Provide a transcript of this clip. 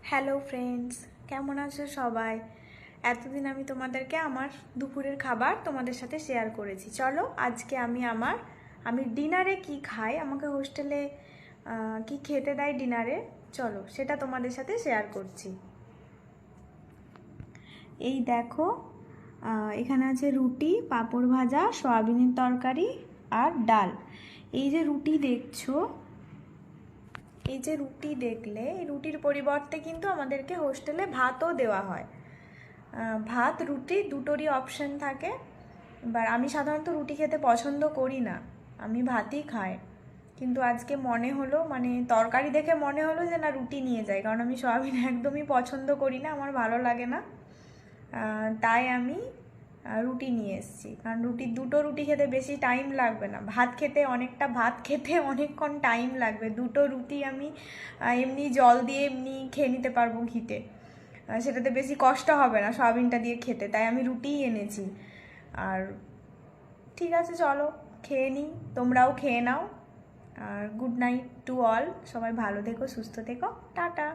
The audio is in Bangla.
হ্যালো ফ্রেন্ডস, কেমন আছো সবাই? এতদিন আমি তোমাদেরকে আমার দুপুরের খাবার তোমাদের সাথে শেয়ার করেছি। চলো আজকে আমি ডিনারে কি খাই, আমাকে হোস্টেলে কি খেতে দেয় ডিনারে, চলো সেটা তোমাদের সাথে শেয়ার করছি। এই দেখো, এখানে আছে রুটি, পাঁপড় ভাজা, সয়াবিনের তরকারি আর ডাল। এই যে রুটি দেখছো, এই যে রুটি দেখলে, এই রুটির পরিবর্তে কিন্তু আমাদেরকে হোস্টেলে ভাতও দেওয়া হয়। ভাত রুটি দুটোরই অপশন থাকে। এবার আমি সাধারণত রুটি খেতে পছন্দ করি না, আমি ভাতই খাই। কিন্তু আজকে মনে হলো, মানে তরকারি দেখে মনে হলো যে না রুটি নিয়ে যাই, কারণ আমি সয়াবিন একদমই পছন্দ করি না, আমার ভালো লাগে না। তাই আমি রুটি নিয়ে এসেছি, কারণ দুটো রুটি খেতে বেশি টাইম লাগবে না। ভাত খেতে অনেকক্ষণ টাইম লাগবে। দুটো রুটি আমি এমনি জল দিয়ে এমনি খেয়ে নিতে পারবো ঘিতে, সেটাতে বেশি কষ্ট হবে না সয়াবিনটা দিয়ে খেতে, তাই আমি রুটিই এনেছি। আর ঠিক আছে, চলো খেয়ে নিই, তোমরাও খেয়ে নাও। আর গুড নাইট টু অল, সবাই ভালো থেকো, সুস্থ থেকো, টাটা।